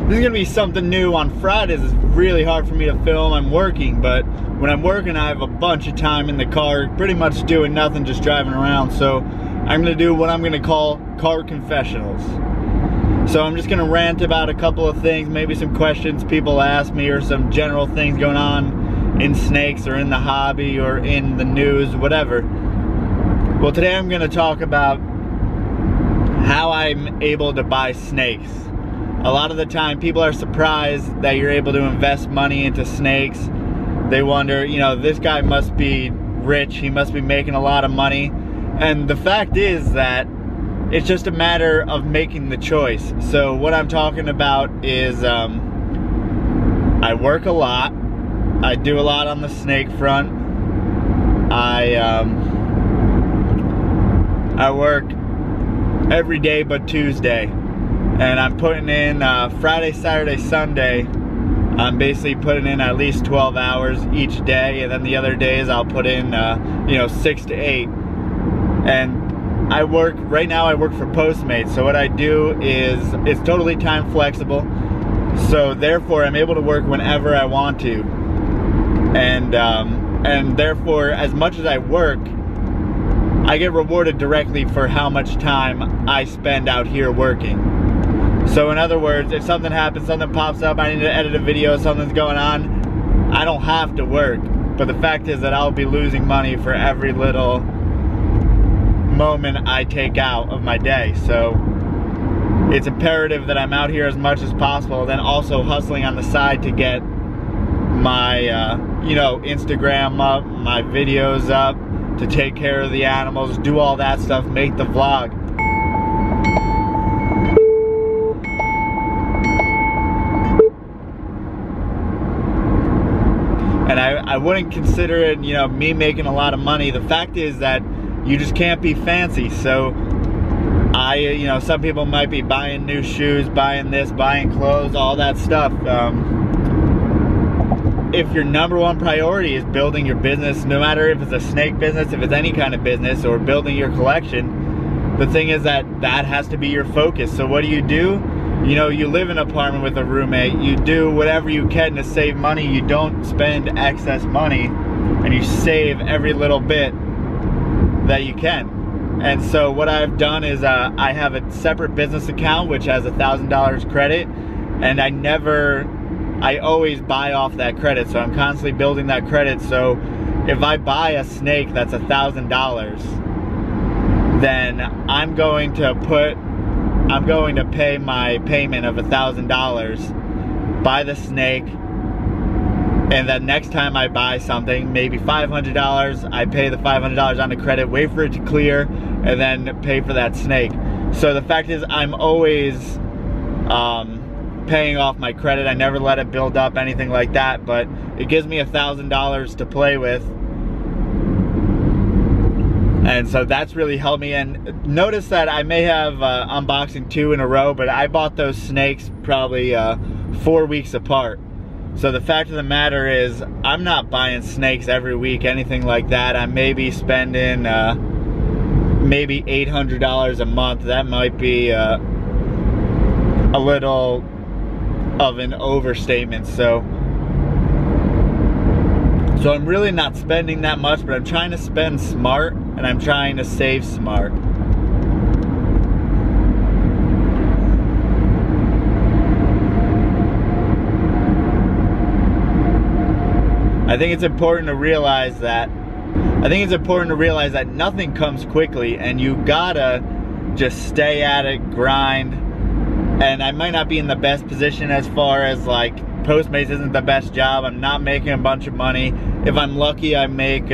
This is gonna be something new on Fridays. It's really hard for me to film. I'm working, but when I'm working, I have a bunch of time in the car, pretty much doing nothing, just driving around. So I'm gonna do what I'm gonna call car confessionals. So I'm just gonna rant about a couple of things, maybe some questions people ask me, or some general things going on in snakes or in the hobby or in the news, whatever. Well, today I'm gonna talk about how I'm able to buy snakes. A lot of the time people are surprised that you're able to invest money into snakes. They wonder, you know, this guy must be rich, he must be making a lot of money. And the fact is that it's just a matter of making the choice. So what I'm talking about is I work a lot. I do a lot on the snake front. I work every day but Tuesday. And I'm putting in Friday, Saturday, Sunday. I'm basically putting in at least 12 hours each day, and then the other days I'll put in, you know, 6 to 8. And I work, right now I work for Postmates, so what I do is, it's totally time flexible. So therefore I'm able to work whenever I want to. And therefore, as much as I work, I get rewarded directly for how much time I spend out here working. So in other words, if something happens, something pops up, I need to edit a video, something's going on, I don't have to work. But the fact is that I'll be losing money for every little moment I take out of my day. So it's imperative that I'm out here as much as possible, then also hustling on the side to get my, you know, Instagram up, my videos up, to take care of the animals, do all that stuff, make the vlog. And I wouldn't consider it, you know, me making a lot of money. The fact is that you just can't be fancy. So you know, some people might be buying new shoes, buying this, buying clothes, all that stuff. If your number one priority is building your business, no matter if it's a snake business, if it's any kind of business, or building your collection, the thing is that that has to be your focus. So what do? You know, you live in an apartment with a roommate, you do whatever you can to save money, you don't spend excess money, and you save every little bit that you can. And so what I've done is I have a separate business account which has $1,000 credit, and I always buy off that credit, so I'm constantly building that credit. So if I buy a snake that's $1,000, then I'm going to pay my payment of $1,000, buy the snake, and then next time I buy something, maybe $500, I pay the $500 on the credit, wait for it to clear, and then pay for that snake. So the fact is, I'm always paying off my credit. I never let it build up, anything like that, but it gives me $1,000 to play with. And so that's really helped me. And notice that I may have unboxing 2 in a row, but I bought those snakes probably 4 weeks apart. So the fact of the matter is, I'm not buying snakes every week, anything like that. I may be spending maybe $800 a month. That might be a little of an overstatement. So I'm really not spending that much, but I'm trying to spend smart, and I'm trying to save smart. I think it's important to realize that nothing comes quickly, and you gotta just stay at it, grind. And I might not be in the best position as far as, like, Postmates isn't the best job. I'm not making a bunch of money. If I'm lucky, I make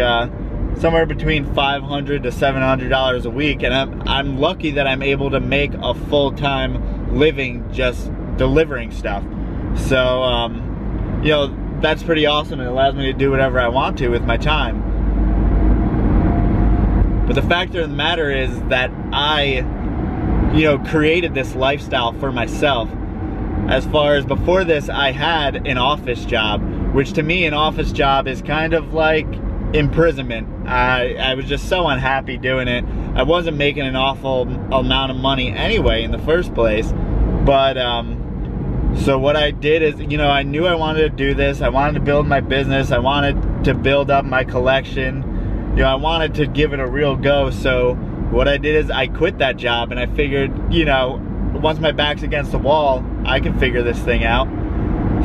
somewhere between $500 to $700 a week, and I'm lucky that I'm able to make a full-time living just delivering stuff. So you know, that's pretty awesome. It allows me to do whatever I want to with my time. But the fact of the matter is that I, you know, created this lifestyle for myself. As far as before this, I had an office job, which to me, an office job is kind of like imprisonment. I was just so unhappy doing it. I wasn't making an awful amount of money anyway in the first place, but So what I did is, you know, I knew I wanted to do this. I wanted to build my business. I wanted to build up my collection. You know, I wanted to give it a real go. So what I did is I quit that job, and I figured, you know, once my back's against the wall, I can figure this thing out.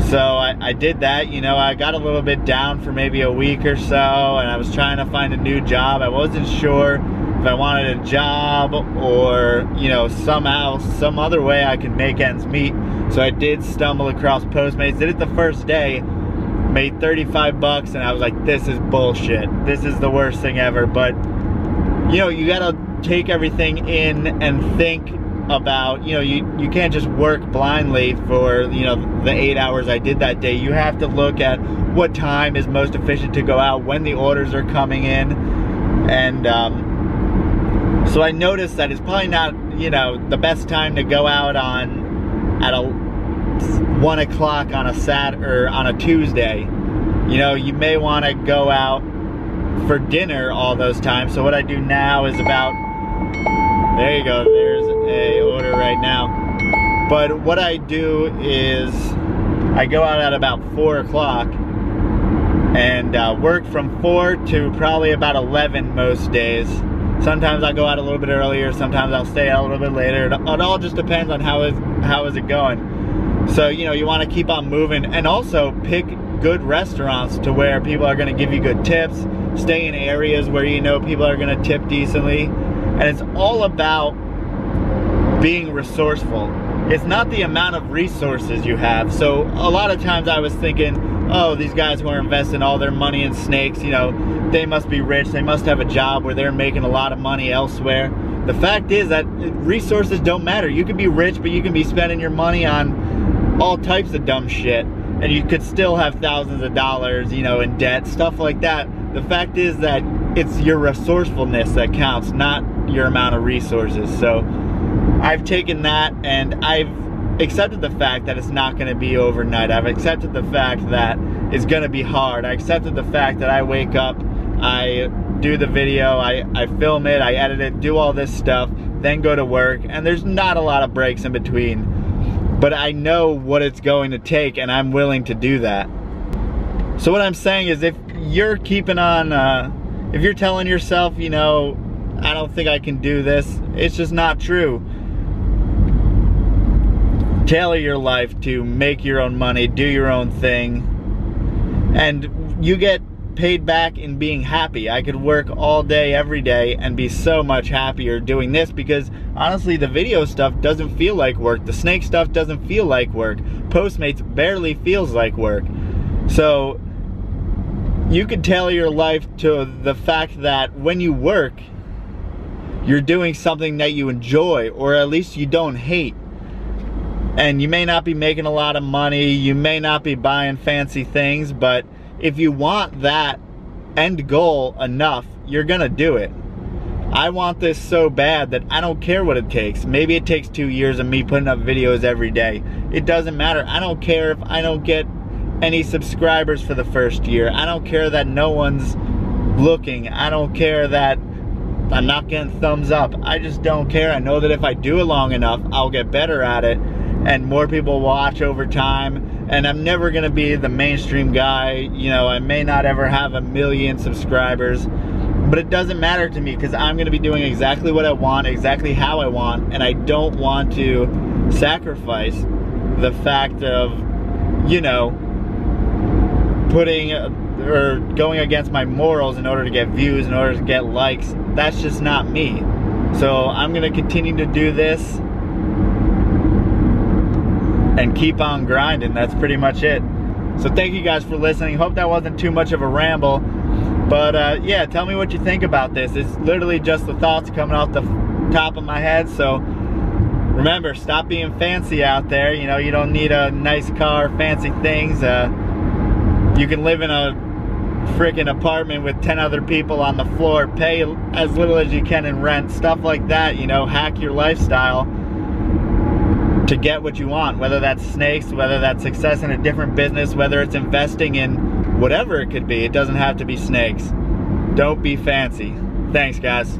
So I did that. You know, I got a little bit down for maybe a week or so, and I was trying to find a new job. I wasn't sure if I wanted a job or, you know, somehow, some other way I could make ends meet. So I did stumble across Postmates. Did it the first day, made 35 bucks, and I was like, this is bullshit. This is the worst thing ever. But, you know, you gotta take everything in and think about, you know, you can't just work blindly for, you know, the 8 hours I did that day. You have to look at what time is most efficient to go out, when the orders are coming in. And so I noticed that it's probably not, you know, the best time to go out at 1 o'clock on a Tuesday. You know, you may want to go out for dinner all those times. So what I do now is about, there you go, there's a order right now. But what I do is I go out at about 4 o'clock and work from 4 to probably about 11 most days. Sometimes I'll go out a little bit earlier, sometimes I'll stay out a little bit later. It all just depends on how is it going. So, you know, you want to keep on moving, and also pick good restaurants to where people are going to give you good tips. Stay in areas where you know people are going to tip decently. And it's all about being resourceful. It's not the amount of resources you have. So a lot of times I was thinking, oh, these guys who are investing all their money in snakes, you know, they must be rich. They must have a job where they're making a lot of money elsewhere. The fact is that resources don't matter. You can be rich, but you can be spending your money on all types of dumb shit, and you could still have thousands of dollars, you know, in debt, stuff like that. The fact is that it's your resourcefulness that counts, not your amount of resources. So I've taken that, and I've accepted the fact that it's not going to be overnight. I've accepted the fact that it's going to be hard. I accepted the fact that I wake up, I do the video, I film it, I edit it, do all this stuff, then go to work, and there's not a lot of breaks in between. But I know what it's going to take, and I'm willing to do that. So what I'm saying is, if you're keeping on, if you're telling yourself, you know, I don't think I can do this, it's just not true. Tailor your life to make your own money, do your own thing, and you get paid back in being happy. I could work all day, every day, and be so much happier doing this, because honestly, the video stuff doesn't feel like work. The snake stuff doesn't feel like work. Postmates barely feels like work. So you could tailor your life to the fact that when you work, you're doing something that you enjoy, or at least you don't hate. And you may not be making a lot of money, you may not be buying fancy things, but if you want that end goal enough, you're gonna do it. I want this so bad that I don't care what it takes. Maybe it takes 2 years of me putting up videos every day. It doesn't matter. I don't care if I don't get any subscribers for the first year. I don't care that no one's looking. I don't care that I'm not getting thumbs up. I just don't care. I know that if I do it long enough, I'll get better at it, and more people watch over time. And I'm never gonna be the mainstream guy. You know, I may not ever have 1 million subscribers, but it doesn't matter to me, because I'm gonna be doing exactly what I want, exactly how I want, and I don't want to sacrifice the fact of, you know, putting or going against my morals in order to get views, in order to get likes. That's just not me. So I'm gonna continue to do this and keep on grinding. That's pretty much it. So thank you guys for listening. Hope that wasn't too much of a ramble, but yeah, tell me what you think about this. It's literally just the thoughts coming off the top of my head. So remember, stop being fancy out there. You know, you don't need a nice car, fancy things. You can live in a freaking apartment with 10 other people on the floor, pay as little as you can in rent, stuff like that. You know, hack your lifestyle to get what you want, whether that's snakes, whether that's success in a different business, whether it's investing in whatever it could be. It doesn't have to be snakes. Don't be fancy. Thanks, guys.